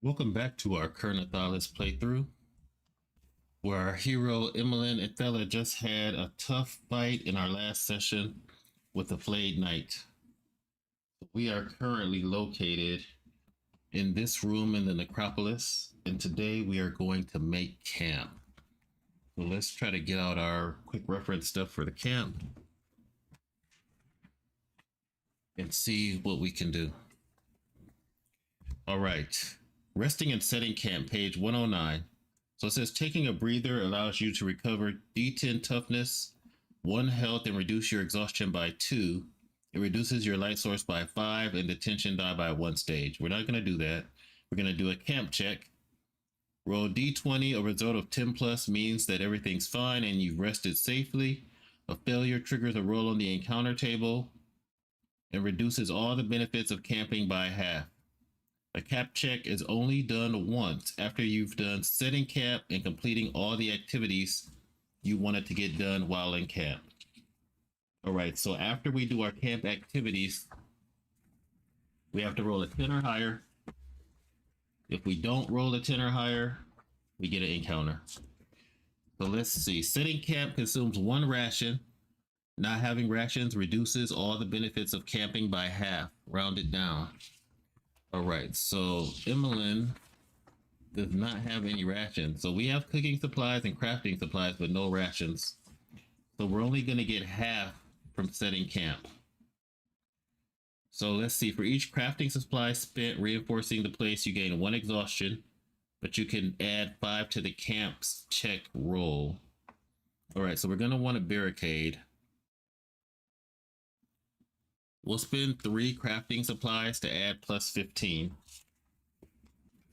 Welcome back to our Ker Nethalas playthrough, where our hero Emelyn Ithella just had a tough fight in our last session with the Flayed Knight. We are currently located in this room in the necropolis, and today we are going to make camp. So let's try to get out our quick reference stuff for the camp and see what we can do. All right, resting and setting camp, page 109. So it says taking a breather allows you to recover D10 toughness, 1 health, and reduce your exhaustion by 2. It reduces your light source by 5 and the tension die by 1 stage. We're not going to do that. We're going to do a camp check. Roll D20. A result of 10 plus means that everything's fine and you've rested safely. A failure triggers a roll on the encounter table and reduces all the benefits of camping by half. A camp check is only done once after you've done setting camp and completing all the activities you wanted to get done while in camp. All right, so after we do our camp activities, we have to roll a 10 or higher. If we don't roll a 10 or higher, we get an encounter. So let's see. Setting camp consumes 1 ration. Not having rations reduces all the benefits of camping by half. Round it down. All right, so Emelyn does not have any rations. So we have cooking supplies and crafting supplies, but no rations. So we're only going to get half from setting camp. So let's see. For each crafting supply spent reinforcing the place, you gain 1 exhaustion, but you can add 5 to the camp's check roll. All right, so we're going to want a barricade. We'll spend 3 crafting supplies to add plus 15.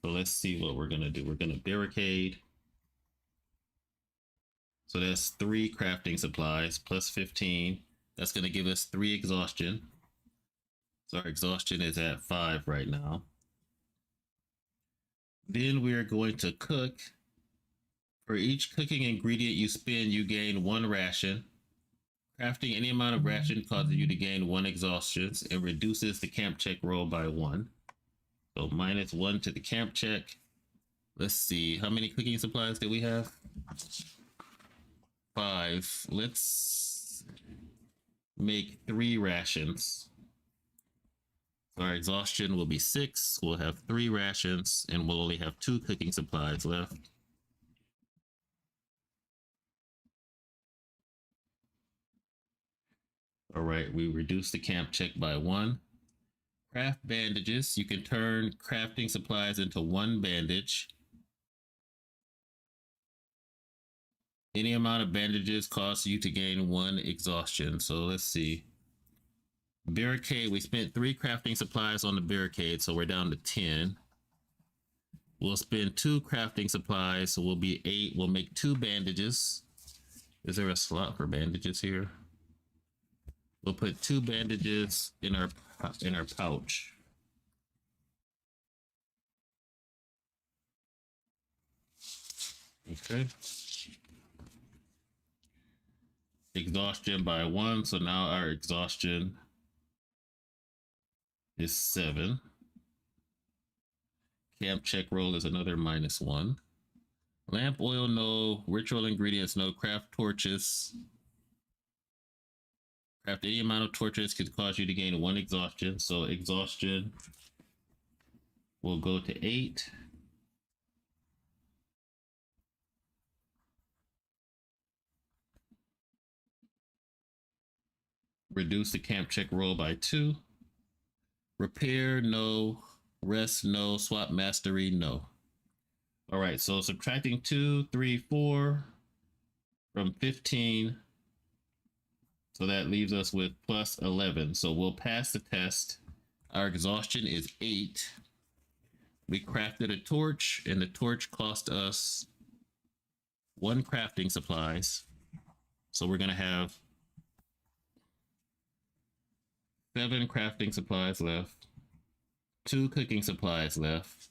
So let's see what we're going to do. We're going to barricade. So that's 3 crafting supplies plus 15. That's going to give us 3 exhaustion. So our exhaustion is at 5 right now. Then we are going to cook. For each cooking ingredient you spend, you gain 1 ration. Crafting any amount of ration causes you to gain 1 exhaustion and reduces the camp check roll by 1. So minus 1 to the camp check. Let's see, how many cooking supplies do we have? 5. Let's make 3 rations. So our exhaustion will be 6. We'll have 3 rations and we'll only have 2 cooking supplies left. All right, we reduce the camp check by 1. Craft bandages. You can turn crafting supplies into 1 bandage. Any amount of bandages costs you to gain 1 exhaustion. So let's see. Barricade. We spent 3 crafting supplies on the barricade, so we're down to 10. We'll spend 2 crafting supplies, so we'll be 8. We'll make 2 bandages. Is there a slot for bandages here? We'll put 2 bandages in our pouch. Okay. Exhaustion by 1, so now our exhaustion is 7. Camp check roll is another minus 1. Lamp oil, no. Ritual ingredients, no. Craft torches. Craft any amount of torches could cause you to gain 1 exhaustion. So exhaustion will go to 8. Reduce the camp check roll by 2. Repair, no. Rest, no. Swap mastery, no. All right, so subtracting 2, 3, 4 from 15. So that leaves us with plus 11. So we'll pass the test. Our exhaustion is 8. We crafted a torch, and the torch cost us 1 crafting supplies. So we're going to have 7 crafting supplies left, 2 cooking supplies left,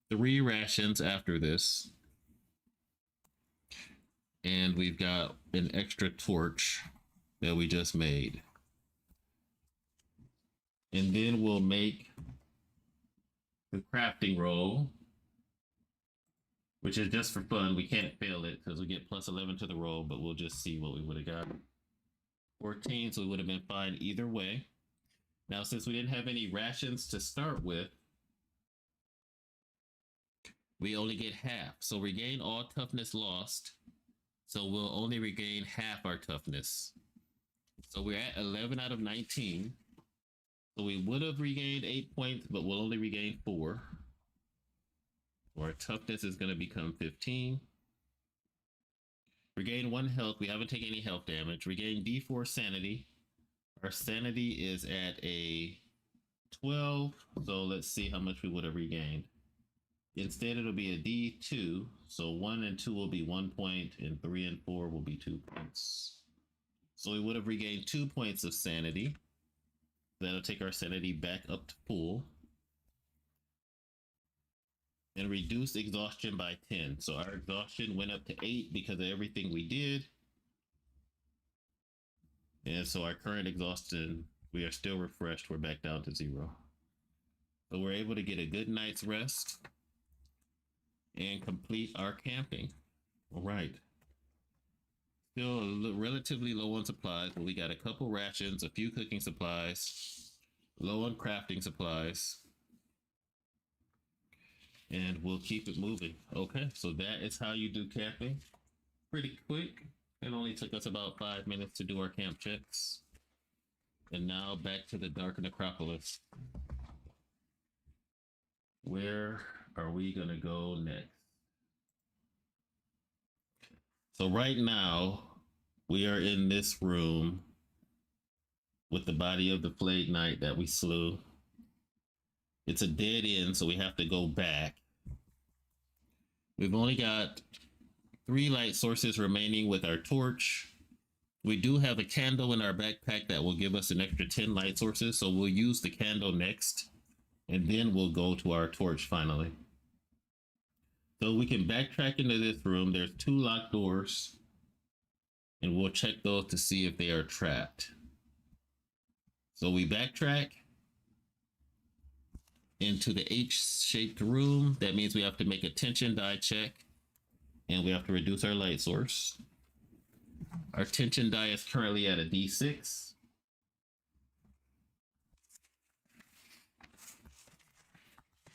3 rations after this, and we've got an extra torch that we just made. And then we'll make the crafting roll, which is just for fun. We can't fail it because we get plus 11 to the roll, but we'll just see what we would have got. 14, so we would have been fine either way. Now, since we didn't have any rations to start with, we only get half. So regain all toughness lost. So we'll only regain half our toughness. So we're at 11 out of 19. So we would have regained 8 points, but we'll only regain 4. Our toughness is going to become 15. Regain 1 health. We haven't taken any health damage. Regain D4 sanity. Our sanity is at a 12. So let's see how much we would have regained. Instead, it'll be a D2. So 1 and 2 will be 1 point, and 3 and 4 will be 2 points. So we would have regained 2 points of sanity. That'll take our sanity back up to full. And reduce exhaustion by 10. So our exhaustion went up to 8 because of everything we did. And so our current exhaustion, we are still refreshed. We're back down to 0. So we're able to get a good night's rest and complete our camping. All right. Still relatively low on supplies, but we got a couple rations, a few cooking supplies, low on crafting supplies, and we'll keep it moving. Okay, so that is how you do camping. Pretty quick. It only took us about 5 minutes to do our camp checks. And now back to the Dark Necropolis. Where are we gonna go next? So right now, we are in this room with the body of the Plague Knight that we slew. It's a dead end, so we have to go back. We've only got 3 light sources remaining with our torch. We do have a candle in our backpack that will give us an extra 10 light sources, so we'll use the candle next, and then we'll go to our torch finally. So we can backtrack into this room. There's 2 locked doors, and we'll check those to see if they are trapped. So we backtrack into the H-shaped room. That means we have to make a tension die check, and we have to reduce our light source. Our tension die is currently at a D6.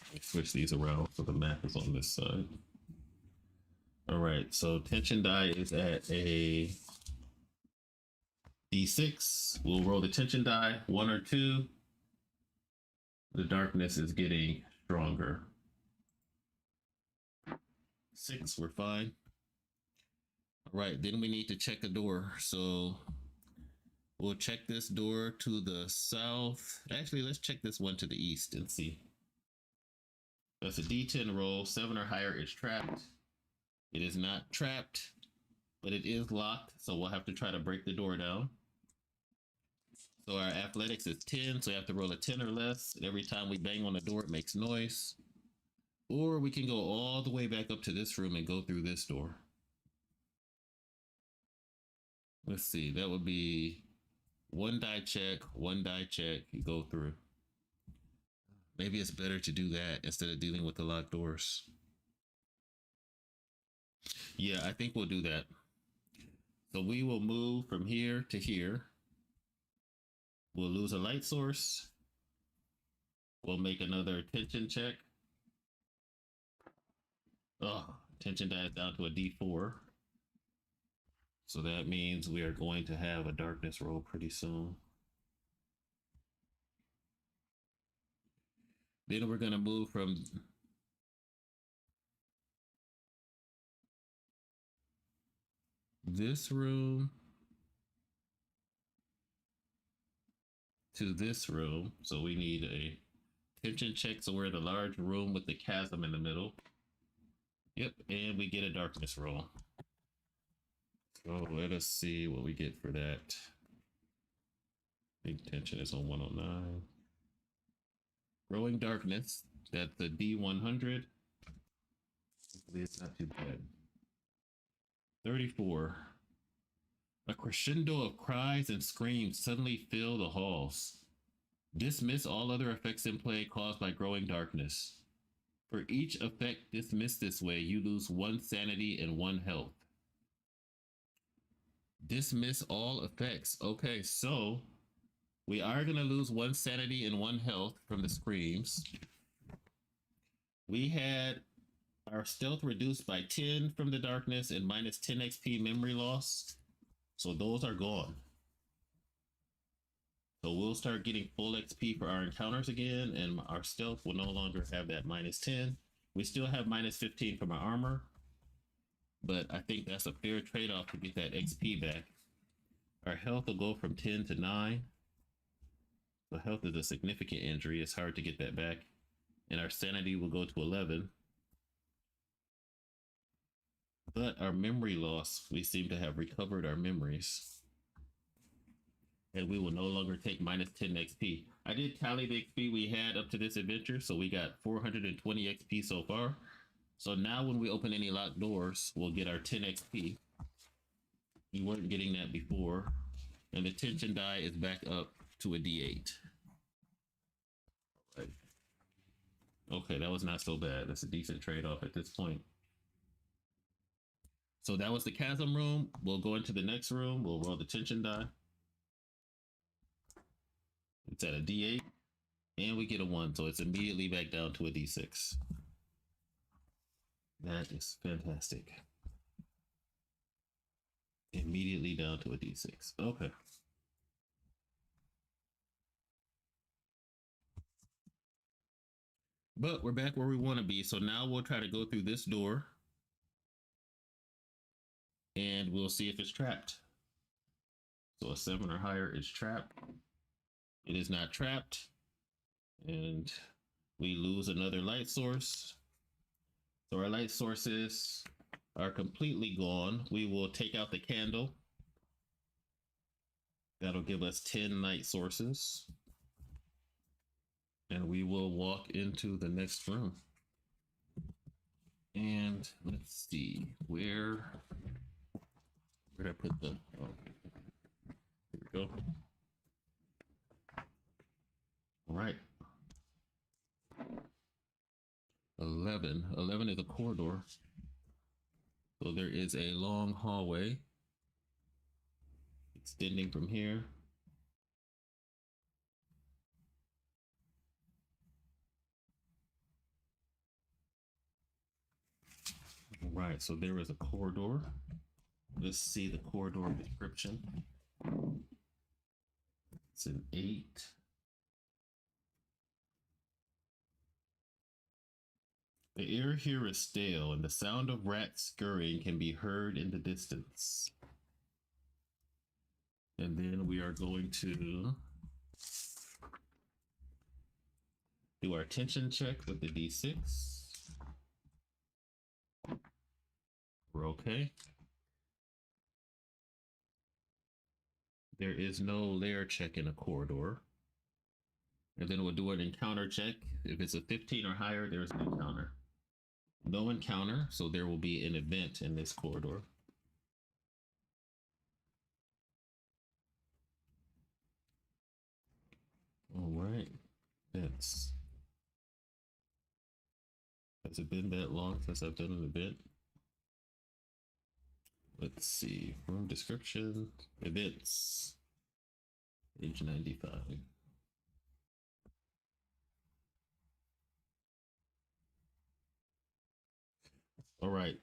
Let me switch these around so the map is on this side. All right, so tension die is at a D6. We'll roll the tension die, 1 or 2. The darkness is getting stronger. 6, we're fine. All right, then we need to check a door. So we'll check this door to the south. Actually, let's check this one to the east and see. That's a D10 roll. 7 or higher is trapped. It is not trapped, but it is locked. So we'll have to try to break the door down. So our athletics is 10. So we have to roll a 10 or less. And every time we bang on the door, it makes noise. Or we can go all the way back up to this room and go through this door. Let's see, that would be 1 die check, 1 die check, go through. Maybe it's better to do that instead of dealing with the locked doors. Yeah, I think we'll do that. So we will move from here to here. We'll lose a light source. We'll make another tension check. Oh, tension die is down to a D4. So that means we are going to have a darkness roll pretty soon. Then we're going to move from this room to this room. So we need a tension check. So we're in the large room with the chasm in the middle. Yep, and we get a darkness roll. So let us see what we get for that. Big tension is on 109. Growing darkness, that's a D100. Hopefully it's not too bad. 34. A crescendo of cries and screams suddenly fill the halls. Dismiss all other effects in play caused by growing darkness. For each effect dismissed this way, you lose 1 sanity and 1 health. Dismiss all effects. Okay, so we are going to lose 1 sanity and 1 health from the screams. We had our stealth reduced by 10 from the darkness and minus 10 XP memory loss. So those are gone. So we'll start getting full XP for our encounters again, and our stealth will no longer have that minus 10. We still have minus 15 from our armor, but I think that's a fair trade-off to get that XP back. Our health will go from 10 to 9. So health is a significant injury. It's hard to get that back. And our sanity will go to 11. But our memory loss, we seem to have recovered our memories. And we will no longer take minus 10 XP. I did tally the XP we had up to this adventure, so we got 420 XP so far. So now when we open any locked doors, we'll get our 10 XP. We weren't getting that before. And the tension die is back up to a D8. Right. Okay, that was not so bad. That's a decent trade-off at this point. So that was the chasm room. We'll go into the next room. We'll roll the tension die. It's at a D8, and we get a 1, so it's immediately back down to a D6. That is fantastic. Immediately down to a D6. Okay. But we're back where we want to be, so now we'll try to go through this door, and we'll see if it's trapped. So a 7 or higher is trapped. It is not trapped, and we lose another light source. So our light sources are completely gone. We will take out the candle. That'll give us 10 light sources. And we will walk into the next room. And let's see, where did I put the, oh, here we go. All right. 11. 11 is a corridor. So there is a long hallway extending from here. All right, so there is a corridor. Let's see the corridor description. It's an 8. The air here is stale, and the sound of rats scurrying can be heard in the distance. And then we are going to do our tension check with the D6. We're okay. There is no lair check in a corridor. And then we'll do an encounter check. If it's a 15 or higher, there's an encounter. No encounter, so there will be an event in this corridor. All right. Has it been that long since I've done an event? Let's see. Room description, events, page 95. All right.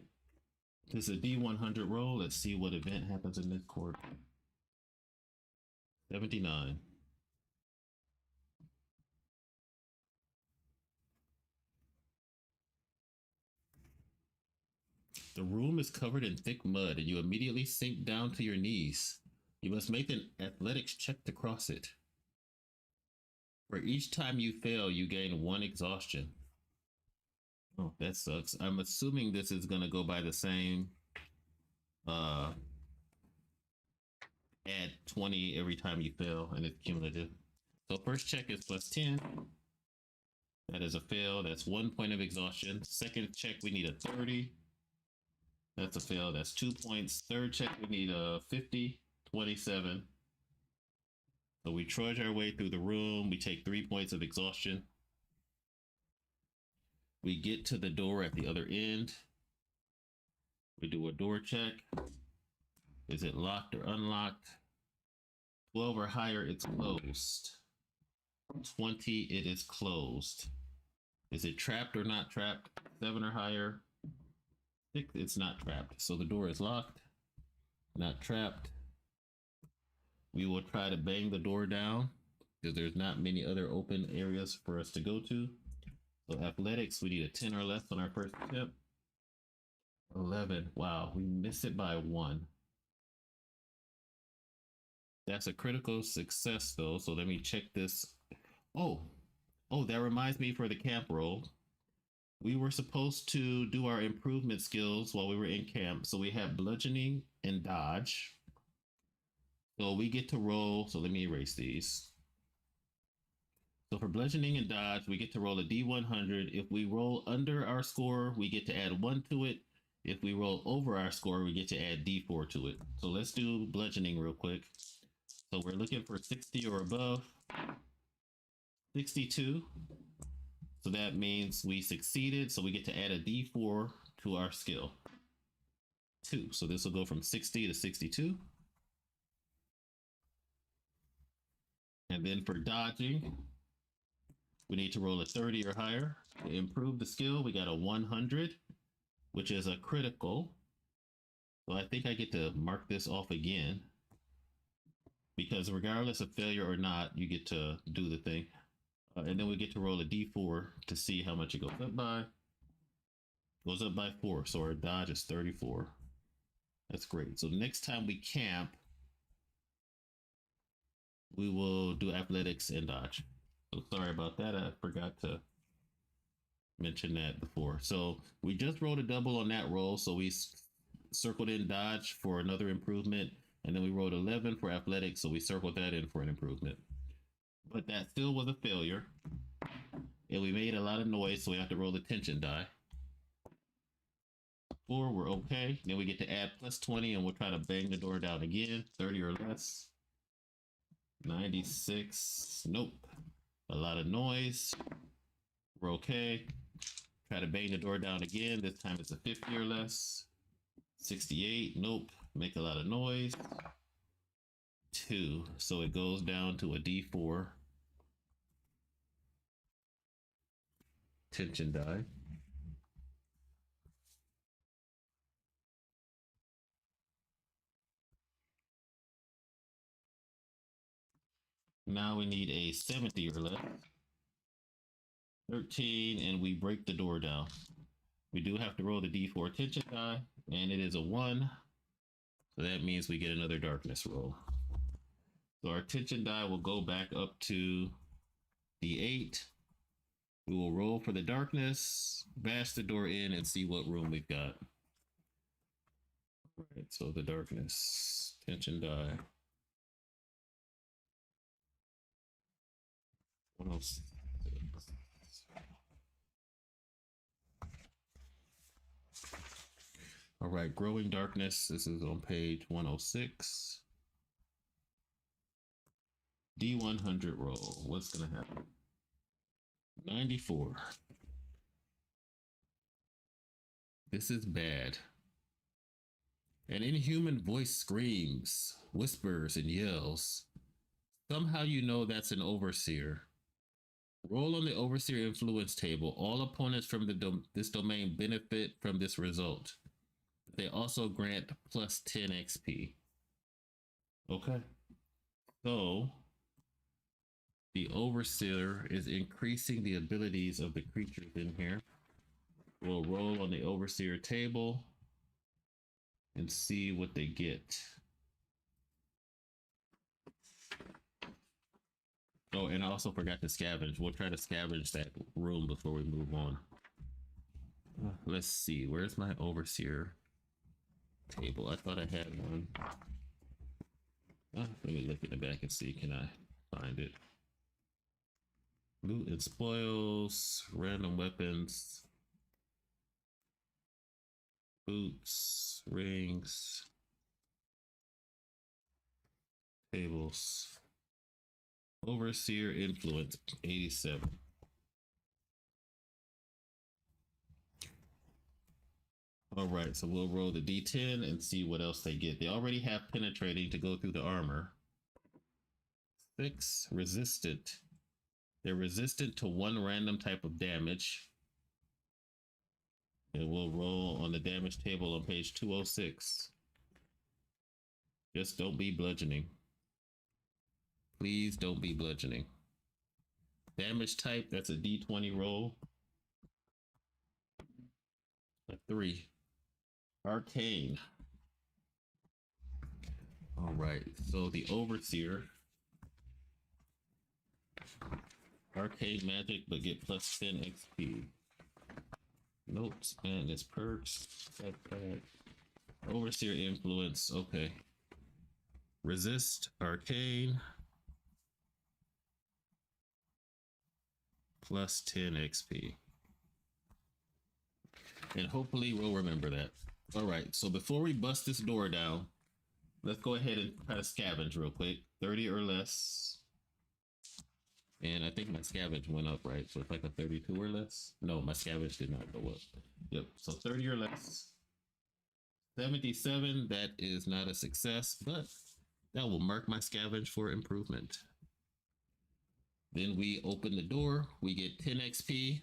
This is a D100 roll. Let's see what event happens in this corridor. 79. The room is covered in thick mud, and you immediately sink down to your knees. You must make an athletics check to cross it. For each time you fail, you gain 1 exhaustion. Oh, that sucks. I'm assuming this is going to go by the same add 20 every time you fail, and it's cumulative. So first check is plus 10. That is a fail. That's 1 point of exhaustion. Second check, we need a 30. That's a fail. That's 2 points. Third check, we need a 50, 27. So we trudge our way through the room. We take 3 points of exhaustion. We get to the door at the other end. We do a door check. Is it locked or unlocked? 12 or higher, it's closed. 20, it is closed. Is it trapped or not trapped? 7 or higher, 6, it's not trapped. So the door is locked, not trapped. We will try to bang the door down because there's not many other open areas for us to go to. So athletics, we need a 10 or less on our first attempt. 11. Wow, we missed it by 1. That's a critical success though. So let me check this. Oh, that reminds me for the camp roll. We were supposed to do our improvement skills while we were in camp. So we have bludgeoning and dodge. So we get to roll. So let me erase these. So for bludgeoning and dodge, we get to roll a D100. If we roll under our score, we get to add 1 to it. If we roll over our score, we get to add D4 to it. So let's do bludgeoning real quick. So we're looking for 60 or above. 62. So that means we succeeded. So we get to add a D4 to our skill. 2. So this will go from 60 to 62. And then for dodging, we need to roll a 30 or higher. To improve the skill, we got a 100, which is a critical. So I think I get to mark this off again, because regardless of failure or not, you get to do the thing. And then we get to roll a D4 to see how much it goes up by. Goes up by 4, so our dodge is 34. That's great. So next time we camp, we will do athletics and dodge. So sorry about that. I forgot to mention that before. So we just rolled a double on that roll. So we circled in dodge for another improvement. And then we rolled 11 for athletics. So we circled that in for an improvement. But that still was a failure. And we made a lot of noise. So we have to roll the tension die. 4, we're okay. Then we get to add plus 20 and we'll try to bang the door down again. 30 or less. 96. Nope. A lot of noise. We're okay. Try to bang the door down again. This time it's a 50 or less. 68. Nope. Make a lot of noise. 2. So it goes down to a D4. Tension die. Now we need a 70 or less. 13, and we break the door down. We do have to roll the D4 tension die, and it is a 1. So that means we get another darkness roll. So our tension die will go back up to D8. We will roll for the darkness, bash the door in, and see what room we've got. All right, so the darkness, tension die. 106. All right, growing darkness. This is on page 106. D100 roll. What's gonna happen? 94. This is bad. An inhuman voice screams, whispers, and yells. Somehow you know that's an overseer. Roll on the overseer influence table. All opponents from this domain benefit from this result. They also grant plus 10 XP. Okay. So the overseer is increasing the abilities of the creatures in here. We'll roll on the overseer table and see what they get. Oh, and I also forgot to scavenge. We'll try to scavenge that room before we move on. Let's see. Where's my overseer table? I thought I had one. Let me look in the back and see. Can I find it? Loot and spoils, random weapons, boots, rings, tables. Overseer influence 87. All right, so we'll roll the d10 and see what else they get. They already have penetrating to go through the armor. 6 resistant. They're resistant to 1 random type of damage. And we'll roll on the damage table on page 206. Just don't be bludgeoning. Please don't be bludgeoning. Damage type, that's a d20 roll. A 3. Arcane. All right, so the Overseer. Arcane magic, but get plus 10 XP. Notes, and it's perks. Overseer influence, okay. Resist, arcane. Plus 10 XP. And hopefully we'll remember that. All right, so before we bust this door down, let's go ahead and kind of scavenge real quick. 30 or less. And I think my scavenge went up, right? So it's like a 32 or less. No, my scavenge did not go up. Yep, so 30 or less. 77, that is not a success, but that will mark my scavenge for improvement. Then we open the door, we get 10 XP.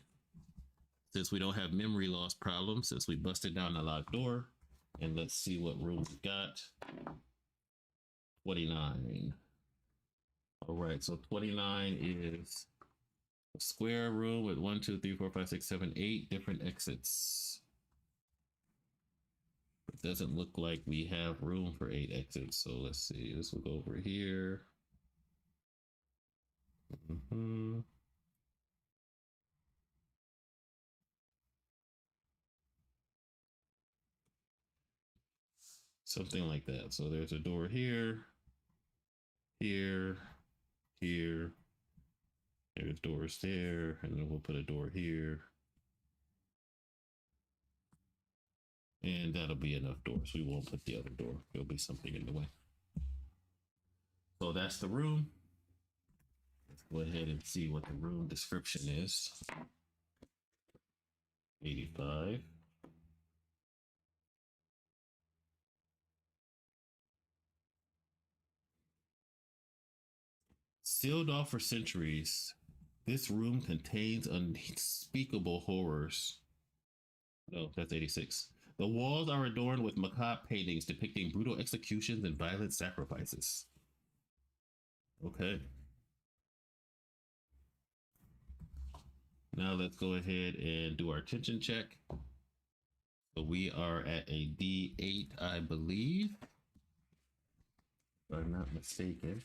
Since we don't have memory loss problems, since we busted down the locked door. And let's see what room we got. 29. All right, so 29 is a square room with 1, 2, 3, 4, 5, 6, 7, 8 different exits. It doesn't look like we have room for 8 exits. So let's see, this will go over here. Something like that. So there's a door here, here, here. There's doors there, and then we'll put a door here. And that'll be enough doors. We won't put the other door. There'll be something in the way. So that's the room. Let's go ahead and see what the room description is. 85. Sealed off for centuries, this room contains unspeakable horrors. No, that's 86. The walls are adorned with macabre paintings depicting brutal executions and violent sacrifices. Okay. Now let's go ahead and do our tension check. So we are at a D8, I believe, if I'm not mistaken.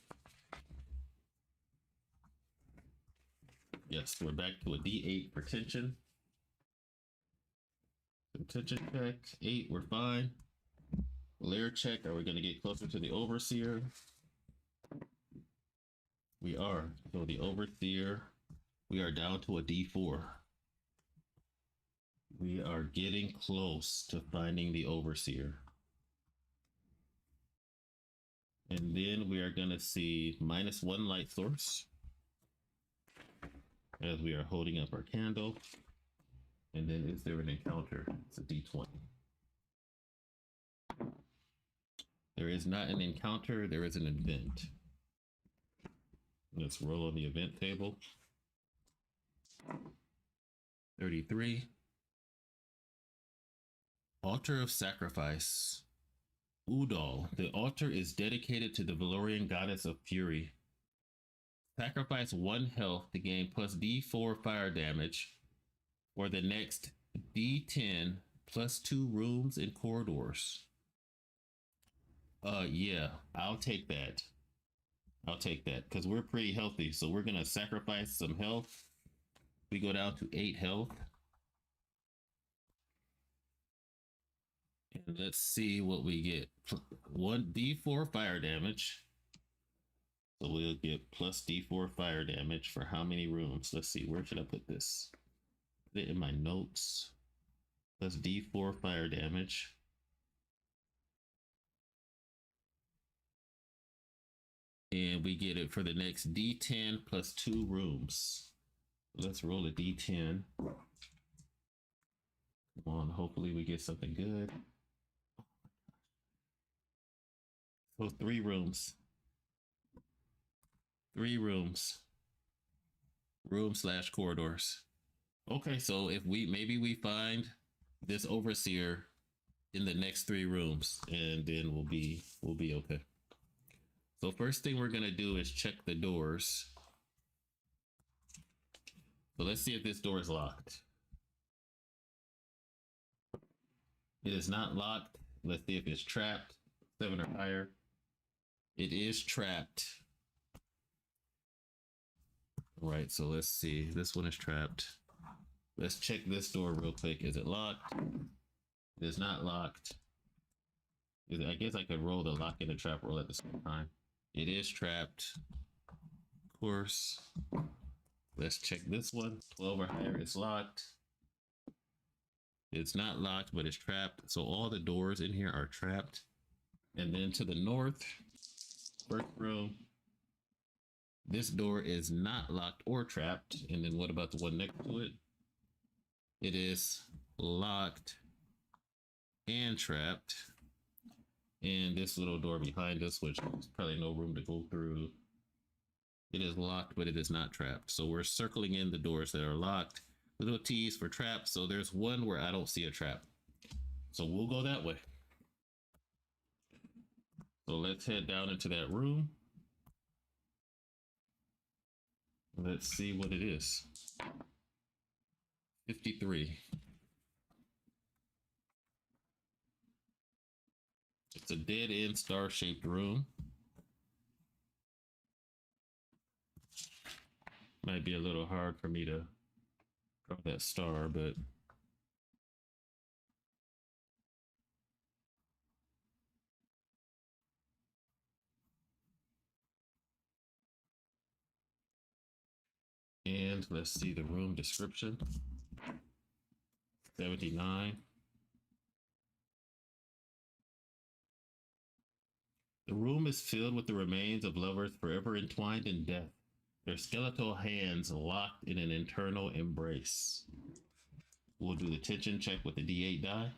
Yes, we're back to a D8 for tension. So tension check, 8, we're fine. Layer check, are we going to get closer to the Overseer? We are. So the Overseer, we are down to a D4. We are getting close to finding the Overseer. And then we are going to see -1 light source as we are holding up our candle. And then is there an encounter? It's a D20. There is not an encounter, there is an event. Let's roll on the event table. 33. Altar of Sacrifice. Udal. The altar is dedicated to the Valorian goddess of fury. Sacrifice 1 health to gain plus D4 fire damage for the next D10 plus 2 rooms and corridors. Yeah, I'll take that. I'll take that because we're pretty healthy. So we're gonna sacrifice some health. We go down to 8 health. And let's see what we get. 1 D4 fire damage. So we'll get plus D4 fire damage for how many rooms? Let's see, where should I put this? Put it in my notes. Plus D4 fire damage. And we get it for the next D10 plus 2 rooms. Let's roll a D10. Come on, hopefully we get something good. So 3 rooms. 3 rooms. Room/corridors. Okay, so if maybe we find this overseer in the next 3 rooms, and then we'll be okay. So first thing we're gonna do is check the doors. So let's see if this door is locked. It is not locked. Let's see if it's trapped. 7 or higher. It is trapped. All right, so let's see. This one is trapped. Let's check this door real quick. Is it locked? It is not locked. I guess I could roll the lock and the trap roll at the same time. It is trapped. Of course. Let's check this one. 12 or higher. It's locked. It's not locked, but it's trapped. So all the doors in here are trapped. And then to the north, first room, this door is not locked or trapped. And then what about the one next to it? It is locked and trapped. And this little door behind us, which there's probably no room to go through, it is locked, but it is not trapped. So we're circling in the doors that are locked. Little T's for traps. So there's one where I don't see a trap. So we'll go that way. So let's head down into that room. Let's see what it is. 53. It's a dead-end star-shaped room. Might be a little hard for me to draw that star, but and let's see the room description. 79. The room is filled with the remains of lovers forever entwined in death, their skeletal hands locked in an eternal embrace. We'll do the tension check with the D8 die.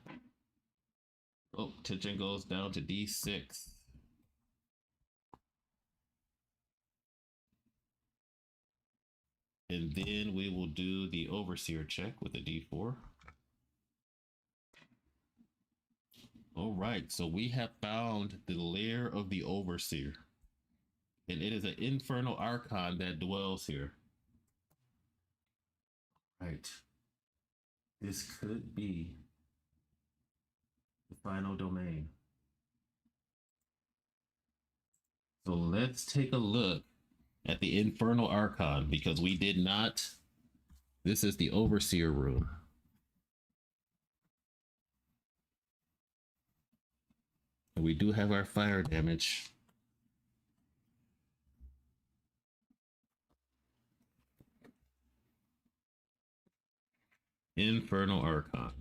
Oh, tension goes down to D6. And then we will do the overseer check with a D4. All right, so we have found the lair of the overseer. And it is an infernal archon that dwells here. Right. This could be the final domain. So let's take a look at the infernal archon, because we did not. This is the overseer room. And we do have our fire damage. Infernal Archon.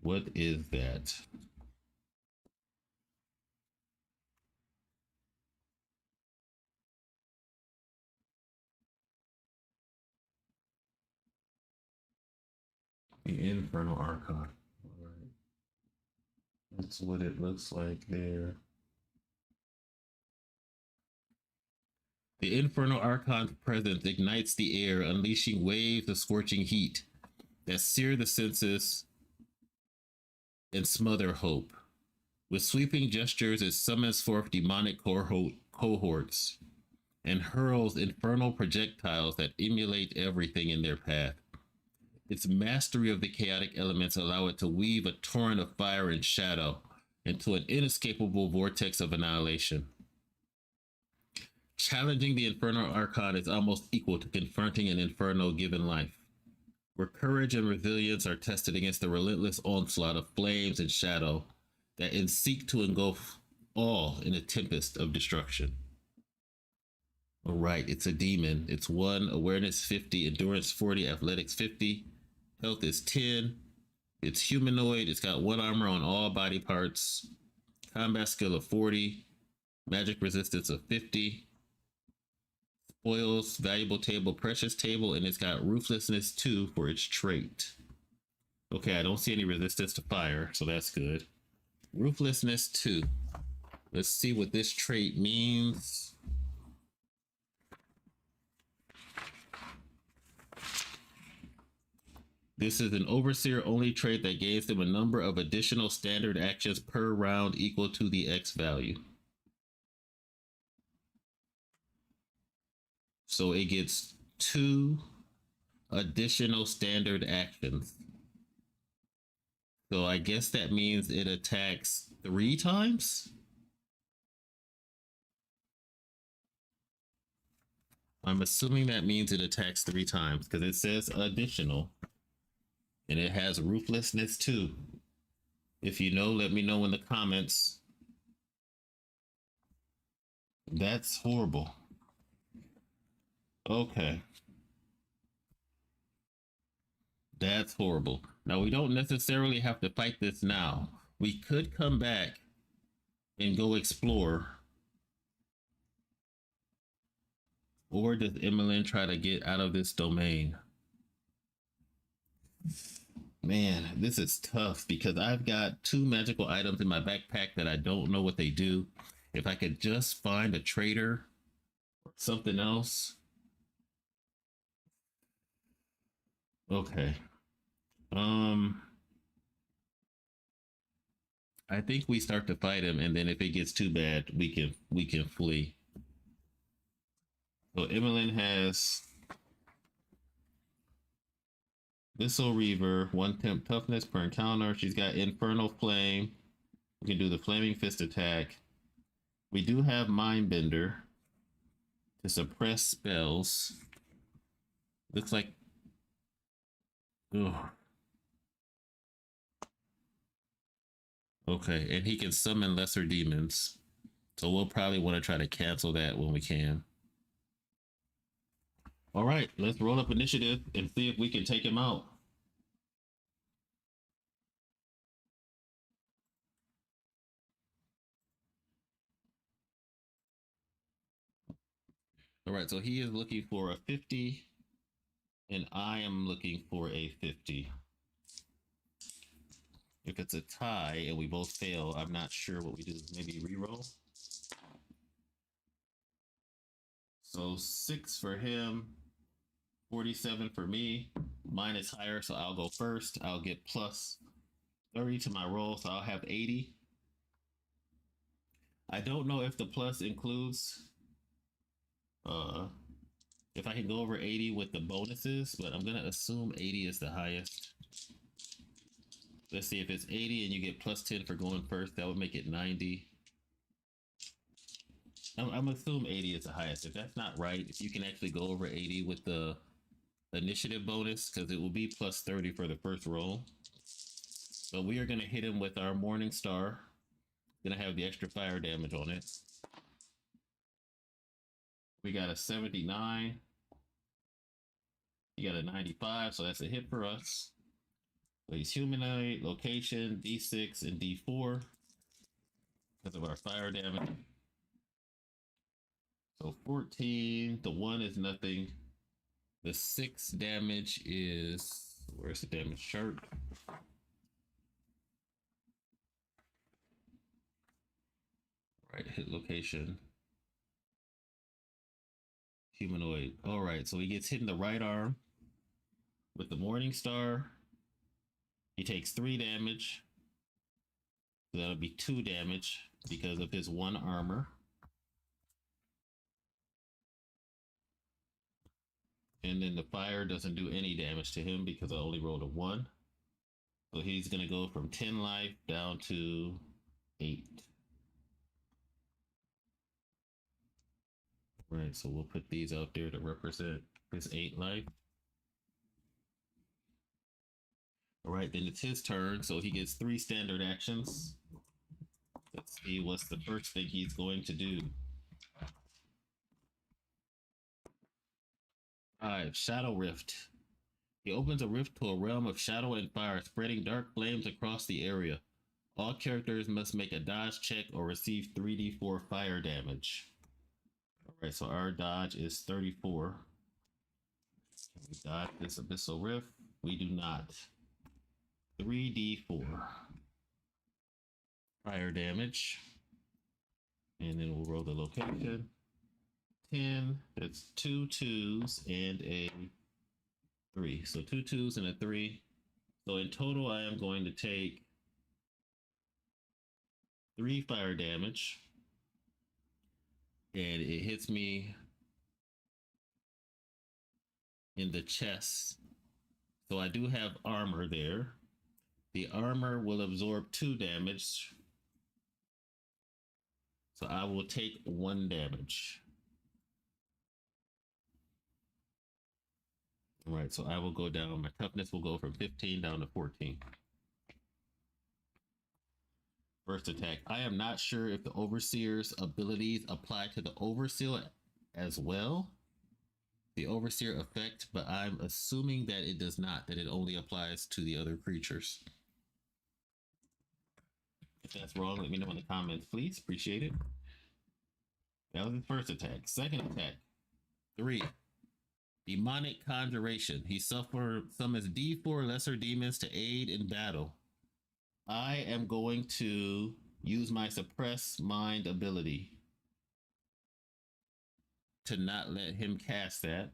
What is that? The Infernal Archon. All right. That's what it looks like there. The Infernal Archon's presence ignites the air, unleashing waves of scorching heat that sear the senses and smother hope. With sweeping gestures, it summons forth demonic cohorts and hurls infernal projectiles that emulate everything in their path. Its mastery of the chaotic elements allow it to weave a torrent of fire and shadow into an inescapable vortex of annihilation. Challenging the Infernal Archon is almost equal to confronting an inferno given life, where courage and resilience are tested against the relentless onslaught of flames and shadow that seek to engulf all in a tempest of destruction. All right, it's a demon. It's 1, awareness 50, endurance 40, athletics 50, health is 10. It's humanoid. It's got 1 armor on all body parts, combat skill of 40, magic resistance of 50, spoils, valuable table, precious table, and it's got ruthlessness 2 for its trait. Okay, I don't see any resistance to fire, so that's good. Ruthlessness 2. Let's see what this trait means. This is an overseer only trait that gives them a number of additional standard actions per round equal to the X value. So it gets 2 additional standard actions. So I guess that means it attacks 3 times? I'm assuming that means it attacks 3 times because it says additional. And it has ruthlessness 2. If you know, let me know in the comments. That's horrible. Okay. That's horrible. Now, we don't necessarily have to fight this now. We could come back and go explore. Or does Emelyn try to get out of this domain? Man, this is tough because I've got 2 magical items in my backpack that I don't know what they do. If I could just find a trader or something else. Okay. I think we start to fight him, and then if it gets too bad, we can flee. So Emelyn has Abyssal Reaver, 1 temp toughness per encounter. She's got Infernal Flame. We can do the Flaming Fist attack. We do have Mindbender to suppress spells. Looks like... Ugh. Okay, and he can summon lesser demons. So we'll probably want to try to cancel that when we can. All right, let's roll up initiative and see if we can take him out. All right, so he is looking for a 50, and I am looking for a 50. If it's a tie and we both fail, I'm not sure what we do. Maybe reroll. So 6 for him, 47 for me. Mine is higher, so I'll go first. I'll get plus 30 to my roll, so I'll have 80. I don't know if the plus includes if I can go over 80 with the bonuses, but I'm gonna assume 80 is the highest. Let's see if it's 80 and you get plus 10 for going first, that would make it 90. I'm assuming 80 is the highest. If that's not right, if you can actually go over 80 with the initiative bonus, because it will be plus 30 for the first roll. But we are going to hit him with our Morning Star. Going to have the extra fire damage on it. We got a 79. You got a 95, so that's a hit for us. So he's humanoid, location, D6 and D4 because of our fire damage. So 14, the 1 is nothing. The 6 damage is, where's the damage chart? Right, hit location. Humanoid. All right, so he gets hit in the right arm with the Morning Star. He takes 3 damage. So that'll be 2 damage because of his 1 armor. And then the fire doesn't do any damage to him because I only rolled a 1. So he's going to go from 10 life down to 8. Right, so we'll put these out there to represent his 8 life. All right, then it's his turn, so he gets 3 standard actions. Let's see what's the first thing he's going to do. 5, Shadow Rift. He opens a rift to a realm of shadow and fire, spreading dark flames across the area. All characters must make a dodge check or receive 3d4 fire damage. All right, so our dodge is 34. Can we dodge this Abyssal Rift? We do not. 3d4 fire damage. And then we'll roll the location. 10, that's 2 2s and a 3. So 2 2s and a 3. So in total, I am going to take 3 fire damage. And it hits me in the chest. So I do have armor there. The armor will absorb 2 damage. So I will take 1 damage. All right, so I will go down. My toughness will go from 15 down to 14. First attack. I am not sure if the Overseer's abilities apply to the Overseer as well. The Overseer effect, but I'm assuming that it does not, that it only applies to the other creatures. If that's wrong, let me know in the comments, please. Appreciate it. That was his first attack. Second attack. 3. Demonic Conjuration. He summons D4 lesser demons to aid in battle. I am going to use my Suppress Mind ability to not let him cast that.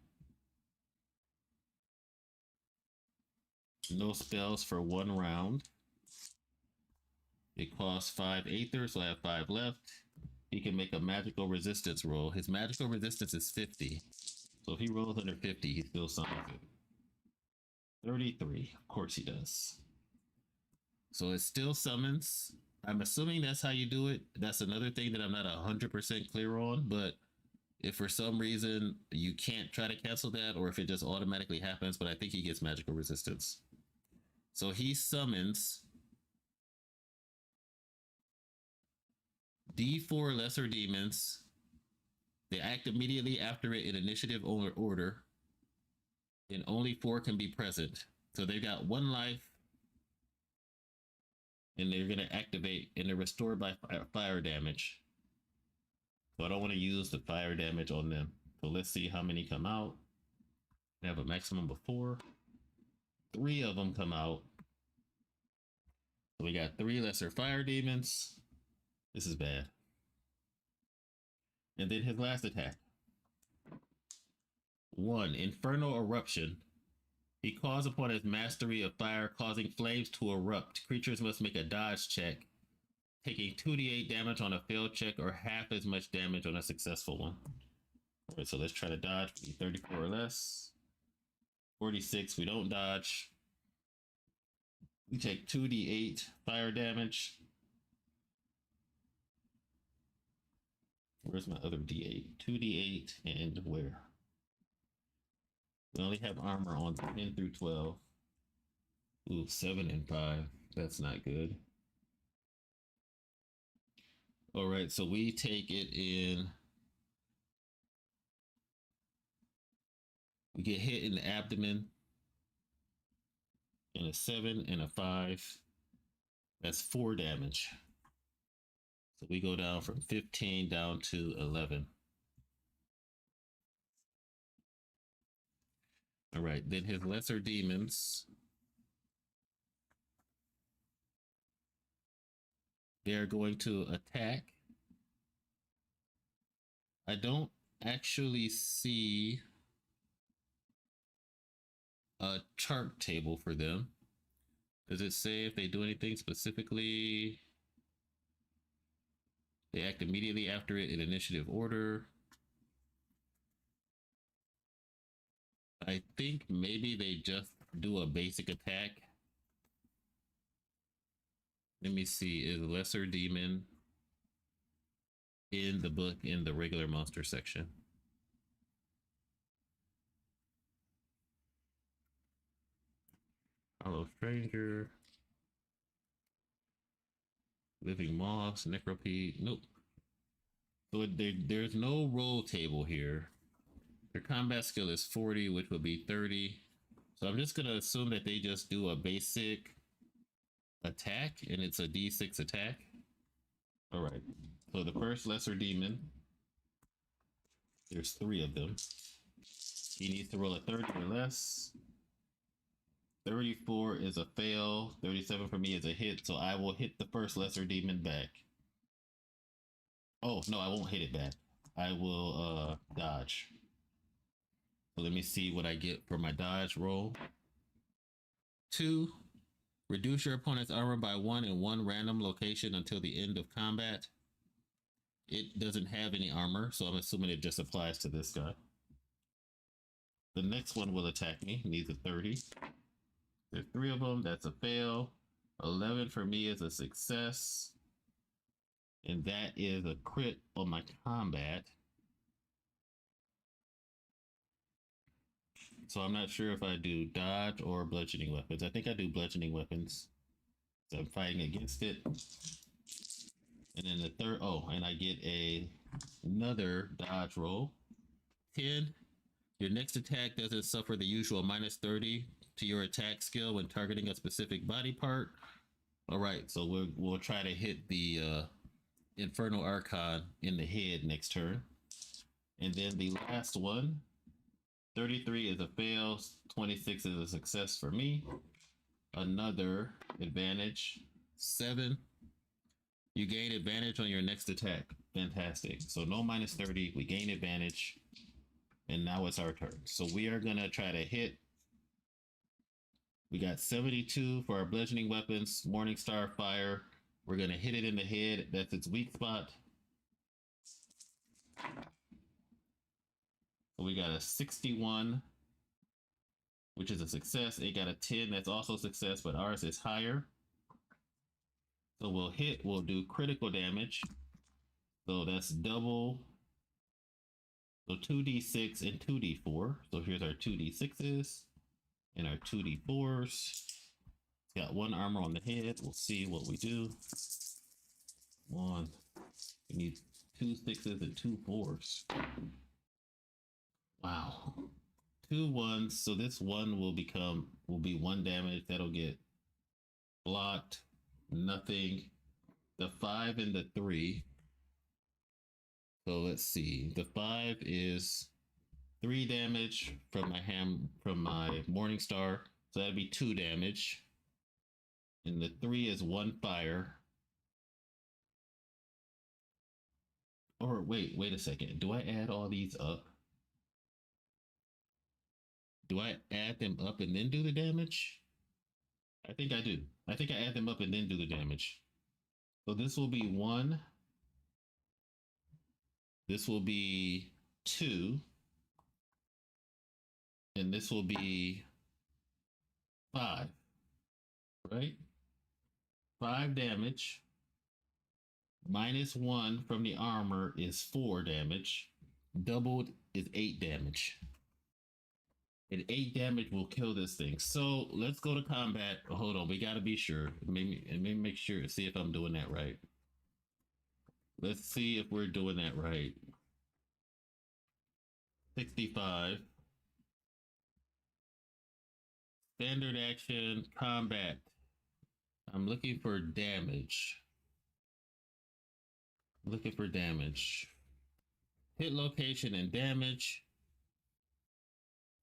No spells for 1 round. It costs 5 Aether, so I have 5 left. He can make a magical resistance roll. His magical resistance is 50. So if he rolls under 50, he still summons it. 33. Of course he does. So it still summons. I'm assuming that's how you do it. That's another thing that I'm not 100% clear on, but if for some reason you can't try to cancel that, or if it just automatically happens, but I think he gets magical resistance. So he summons D4 lesser demons. They act immediately after it in initiative order, and only 4 can be present. So they've got 1 life, and they're going to activate, and they're restored by fire damage. So I don't want to use the fire damage on them. So let's see how many come out. I have a maximum of 4. 3 of them come out. So we got 3 lesser fire demons. This is bad. And then his last attack. 1. Infernal Eruption. He calls upon his mastery of fire, causing flames to erupt. Creatures must make a dodge check, taking 2d8 damage on a failed check or half as much damage on a successful one. All right, so let's try to dodge. 34 or less. 46, we don't dodge. We take 2d8 fire damage. Where's my other d8? 2d8 and where? We only have armor on 10 through 12. Ooh, 7 and 5. That's not good. All right, so we take it in. We get hit in the abdomen. And a 7 and a 5. That's 4 damage. So we go down from 15 down to 11. All right, then his lesser demons. They're going to attack. I don't actually see a chart table for them. Does it say if they do anything specifically? They act immediately after it in initiative order. I think maybe they just do a basic attack. Let me see, is Lesser Demon in the book in the regular monster section? Hollow Stranger. Living Moss, Necropede, nope. So there's no roll table here. Their combat skill is 40, which would be 30. So I'm just gonna assume that they just do a basic attack, and it's a D6 attack. All right, so the first lesser demon, there's 3 of them. He needs to roll a 30 or less. 34 is a fail. 37 for me is a hit. So I will hit the first lesser demon back. Oh, no, I won't hit it back. I will dodge. So let me see what I get for my dodge roll. 2. Reduce your opponent's armor by 1 in one random location until the end of combat. It doesn't have any armor, so I'm assuming it just applies to this guy. The next one will attack me. Needs a 30. There's 3 of them. That's a fail. 11 for me is a success. And that is a crit on my combat. So I'm not sure if I do dodge or bludgeoning weapons. I think I do bludgeoning weapons. So I'm fighting against it. And then the third, oh, and I get another dodge roll. 10. Your next attack doesn't suffer the usual minus 30 to your attack skill when targeting a specific body part. All right, so we'll try to hit the Infernal Archon in the head next turn. And then the last one, 33 is a fail, 26 is a success for me. Another advantage, 7. You gain advantage on your next attack. Fantastic. So no minus 30, we gain advantage. And now it's our turn. So we are gonna try to hit. We got 72 for our bludgeoning weapons, Morningstar Fire. We're gonna hit it in the head. That's its weak spot. So we got a 61, which is a success. It got a 10, that's also a success, but ours is higher. So we'll hit, we'll do critical damage. So that's double. So 2d6 and 2d4. So here's our 2d6s and our 2d4s. It's got 1 armor on the head. We'll see what we do. 1. We need 2 6s and 2 4s. Wow. 2 1s. So this 1 will be 1 damage. That'll get blocked. Nothing. The 5 and the 3. So let's see. The 5 is 3 damage from my Morningstar. So that'd be 2 damage. And the 3 is 1 fire. Or wait a second. Do I add all these up? Do I add them up and then do the damage? I think I do. I think I add them up and then do the damage. So this will be 1. This will be 2. And this will be 5. Right? 5 damage. Minus 1 from the armor is 4 damage. Doubled is 8 damage. And 8 damage will kill this thing. So let's go to combat. Hold on, we gotta be sure. Maybe make sure, see if I'm doing that right. Let's see if we're doing that right. 65. Standard action, combat. I'm looking for damage. Looking for damage. Hit location and damage.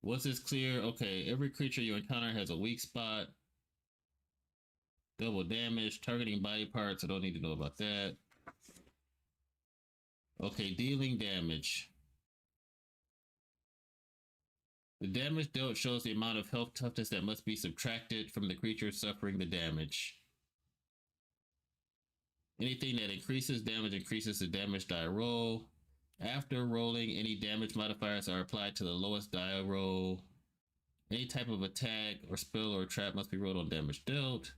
Once it's clear, okay, every creature you encounter has a weak spot. Double damage, targeting body parts. I don't need to know about that. Okay, dealing damage. The damage dealt shows the amount of health toughness that must be subtracted from the creature suffering the damage. Anything that increases damage increases the damage die roll. After rolling, any damage modifiers are applied to the lowest die roll. Any type of attack or spell or trap must be rolled on damage dealt.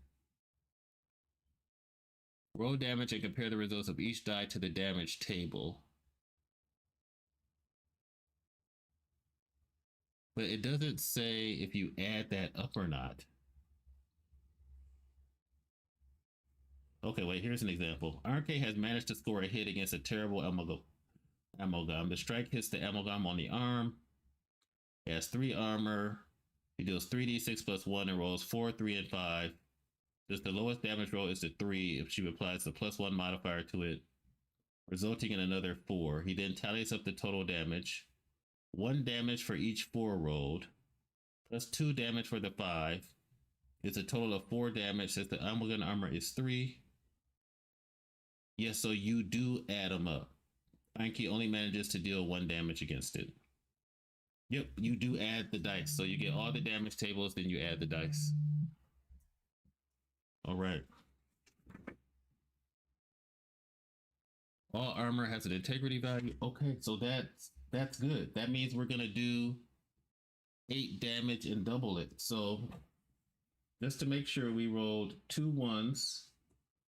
Roll damage and compare the results of each die to the damage table. But it doesn't say if you add that up or not. Okay, wait, here's an example. Archon has managed to score a hit against a terrible Amalgam. The strike hits the Amalgam on the arm. He has 3 armor. He deals 3d6 plus 1 and rolls 4, 3, and 5. Just the lowest damage roll is the 3 if she applies the +1 modifier to it, resulting in another 4. He then tallies up the total damage. 1 damage for each 4 rolled, plus 2 damage for the 5. It's a total of 4 damage since the unwilling armor is 3. Yes, so you do add them up. Iron Key only manages to deal 1 damage against it. Yep, you do add the dice. So you get all the damage tables, then you add the dice. All right. All armor has an integrity value. Okay, so that's good. That means we're gonna do 8 damage and double it. So just to make sure, we rolled 2 1s,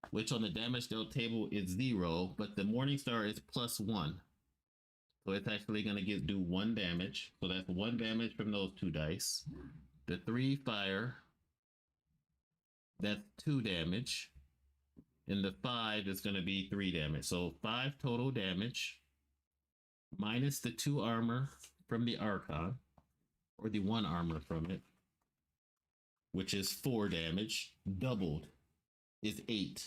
which on the damage dealt table is 0, but the Morningstar is +1. So it's actually going to do 1 damage. So that's 1 damage from those 2 dice. The 3 fire, that's 2 damage. And the 5 is going to be 3 damage. So 5 total damage minus the 2 armor from the Archon, or the 1 armor from it, which is 4 damage, doubled is 8.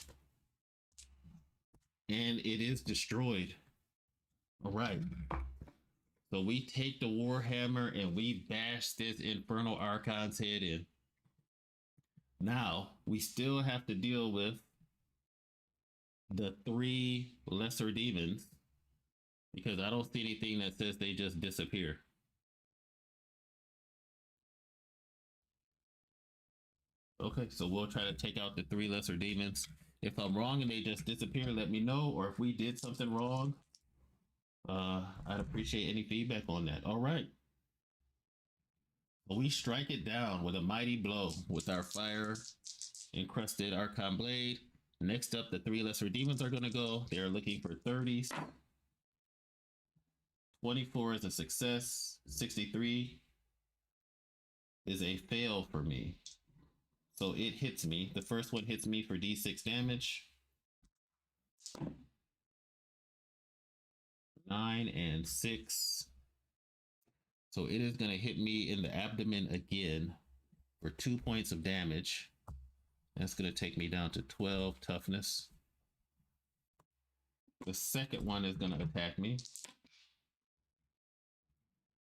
And it is destroyed. All right. So we take the Warhammer and we bash this Infernal Archon's head in. Now, we still have to deal with the 3 lesser demons, because I don't see anything that says they just disappear. Okay, so we'll try to take out the 3 lesser demons. If I'm wrong and they just disappear, let me know. Or if we did something wrong, I'd appreciate any feedback on that. All right. We strike it down with a mighty blow with our fire encrusted Archon blade. Next up, the 3 lesser demons are going to go. They're looking for 30s. 24 is a success. 63 is a fail for me. So it hits me. The first one hits me for D6 damage. 9 and 6. So it is going to hit me in the abdomen again for 2 points of damage. That's going to take me down to 12 toughness. The second one is going to attack me.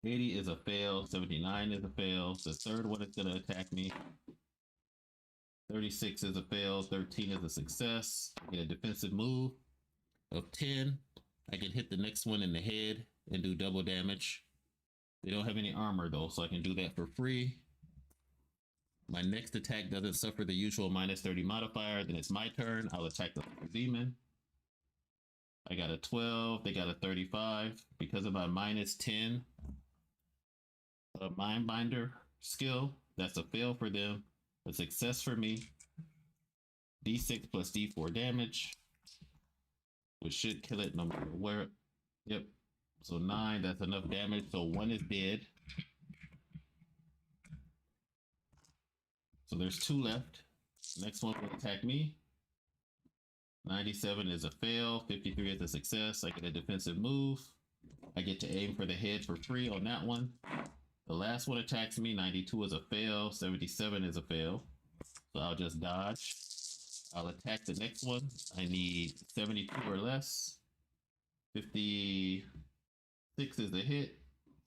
80 is a fail. 79 is a fail. The third one is going to attack me. 36 is a fail. 13 is a success. I get a defensive move of 10. I can hit the next one in the head and do double damage. They don't have any armor though, so I can do that for free. My next attack doesn't suffer the usual -30 modifier. Then it's my turn. I'll attack the demon. I got a 12. They got a 35. Because of my -10 Mindbender skill, that's a fail for them. A success for me. D6 plus D4 damage, which should kill it no matter where. Yep. So 9, that's enough damage. So 1 is dead. So there's 2 left. Next one will attack me. 97 is a fail. 53 is a success. I get a defensive move. I get to aim for the head for free on that one. The last one attacks me. 92 is a fail. 77 is a fail. So I'll just dodge. I'll attack the next one. I need 72 or less. 56 is a hit.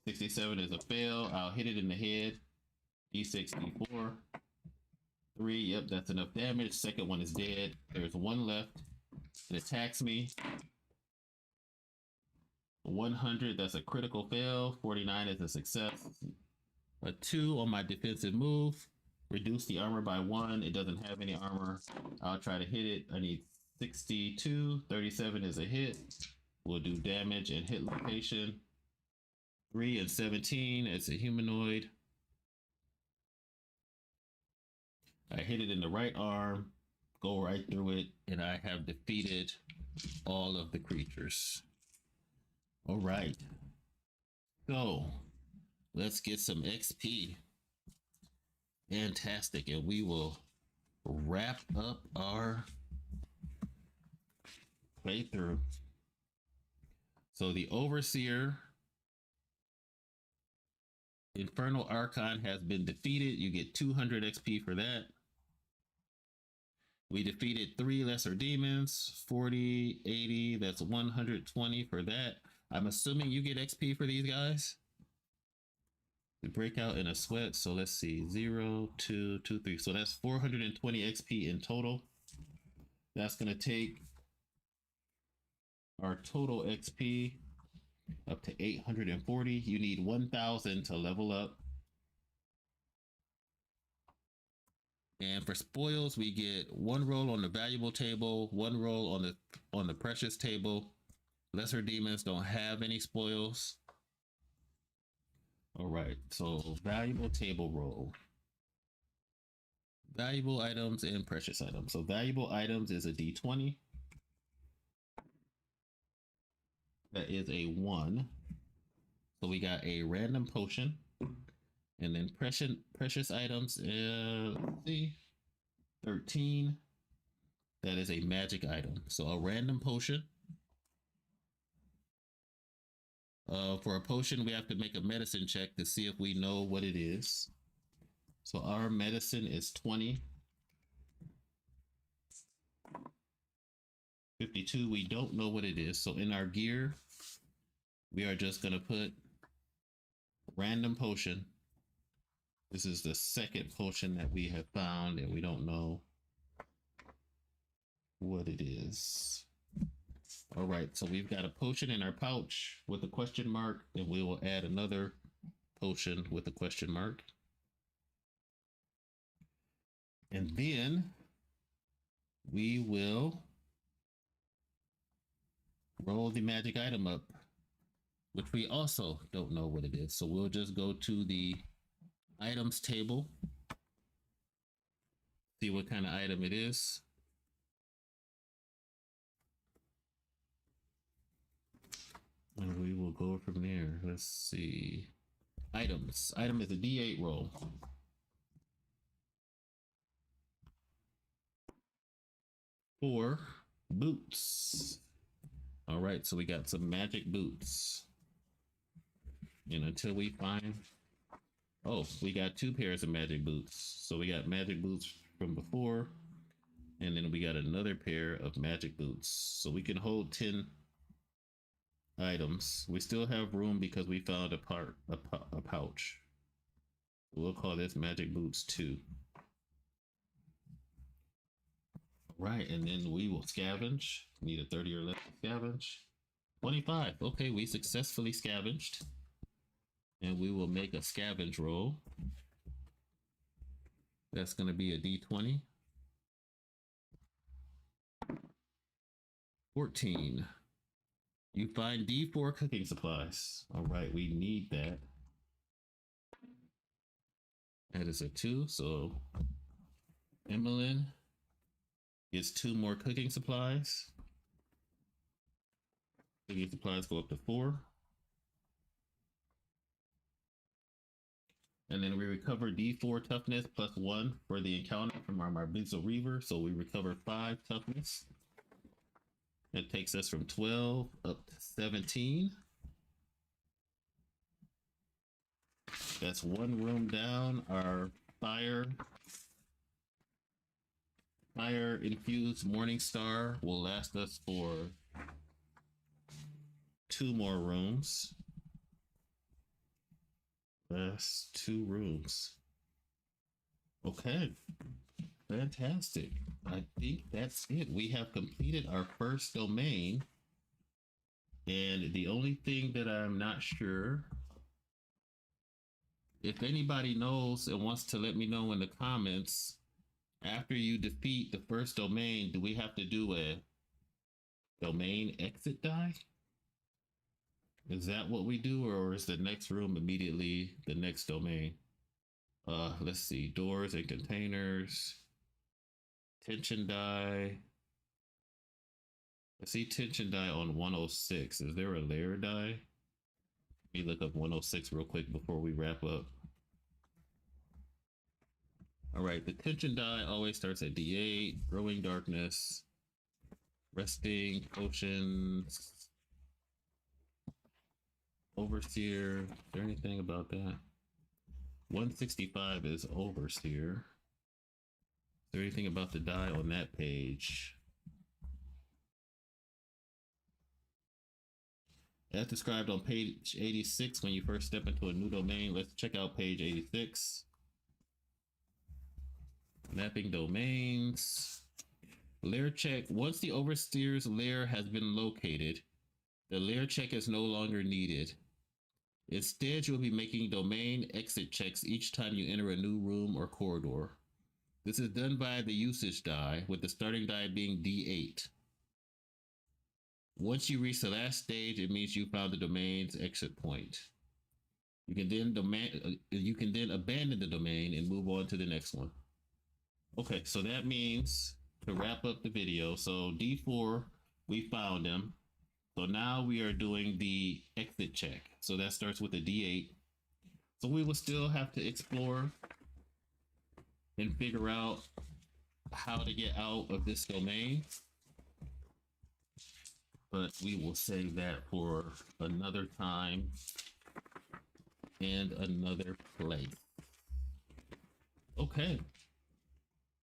67 is a fail. I'll hit it in the head. D6, D4. 3, yep, that's enough damage. Second one is dead. There's 1 left. It attacks me. 100, that's a critical fail. 49 is a success. A 2 on my defensive move. Reduce the armor by 1. It doesn't have any armor. I'll try to hit it. I need 62. 37 is a hit. We'll do damage and hit location. 3 and 17. It's a humanoid. I hit it in the right arm, go right through it, and I have defeated all of the creatures. All right. So let's get some XP. Fantastic. And we will wrap up our playthrough. So the Overseer Infernal Archon has been defeated. You get 200 XP for that. We defeated 3 lesser demons, 40, 80, that's 120 for that. I'm assuming you get XP for these guys? We break out in a sweat. So let's see, 0, 2, 2, 3. So that's 420 XP in total. That's going to take our total XP up to 840. You need 1,000 to level up. And for spoils, we get 1 roll on the valuable table, 1 roll on the precious table. Lesser demons don't have any spoils. All right, so valuable table roll. Valuable items and precious items. So valuable items is a D20. That is a 1. So we got a random potion. And then precious items, let's see, 13. That is a magic item. So a random potion. For a potion, we have to make a medicine check to see if we know what it is. So our medicine is 20. 52, we don't know what it is. So in our gear, we are just going to put random potion. This is the second potion that we have found, and we don't know what it is. All right, so we've got a potion in our pouch with a question mark, and we will add another potion with a question mark. And then we will roll the magic item up, which we also don't know what it is. So we'll just go to the items table, see what kind of item it is. And we will go from there. Let's see. Items. Item is a D8 roll. For boots. All right, so we got some magic boots. And until we find, oh, we got 2 pairs of magic boots. So we got magic boots from before, and then we got another pair of magic boots. So we can hold 10 items. We still have room because we found a pouch. We'll call this magic boots 2. Right, and then we will scavenge. Need a 30 or less to scavenge. 25. Okay, we successfully scavenged. And we will make a scavenge roll. That's going to be a D20. 14. You find D4 cooking supplies. All right, we need that. That is a 2, so Emelyn gets 2 more cooking supplies. Cooking supplies go up to 4. And then we recover D4 toughness plus 1 for the encounter from our Abyssal Reaver. So we recover 5 toughness. That takes us from 12 up to 17. That's 1 room down. Our fire infused Morning Star will last us for 2 more rooms. That's 2 rooms. Okay, fantastic. I think that's it. We have completed our first domain. And the only thing that I'm not sure, if anybody knows and wants to let me know in the comments, after you defeat the first domain, do we have to do a domain exit die? Is that what we do, or is the next room immediately the next domain? Let's see, doors and containers, tension die. I see tension die on 106. Is there a layer die? Let me look up 106 real quick before we wrap up. All right, the tension die always starts at D8, growing darkness, resting, potions, overseer. Is there anything about that? 165 is overseer. Is there anything about the die on that page? As described on page 86 when you first step into a new domain. Let's check out page 86. Mapping domains. Layer check. Once the overseer's lair has been located, the layer check is no longer needed. Instead, you'll be making domain exit checks each time you enter a new room or corridor. This is done by the usage die, with the starting die being D8. Once you reach the last stage, it means you found the domain's exit point. You can then abandon the domain and move on to the next one. Okay, so that means to wrap up the video. So D4, we found them. So now we are doing the exit check. So that starts with a D8. So we will still have to explore and figure out how to get out of this domain. But we will save that for another time and another place. Okay.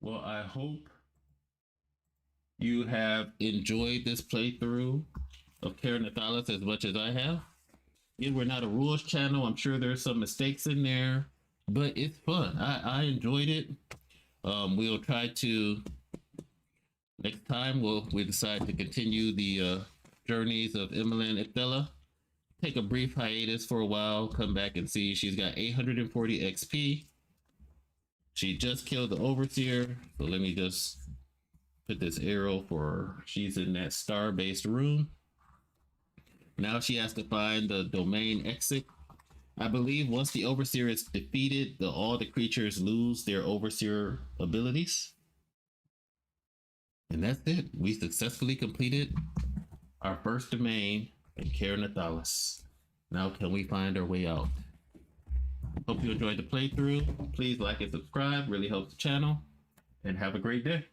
Well, I hope you have enjoyed this playthrough of Ker Nethalas as much as I have. Again, we're not a rules channel. I'm sure there's some mistakes in there, but it's fun. I enjoyed it. We'll try to, next time we decide to continue the journeys of Emelyn Ithella. Take a brief hiatus for a while, come back and see. She's got 840 XP. She just killed the overseer. So let me just put this arrow for her. She's in that star-based room. Now she has to find the domain exit. I believe once the overseer is defeated, all the creatures lose their overseer abilities. And that's it. We successfully completed our first domain in Ker Nethalas. Now can we find our way out? Hope you enjoyed the playthrough. Please like and subscribe. Really helps the channel. And have a great day.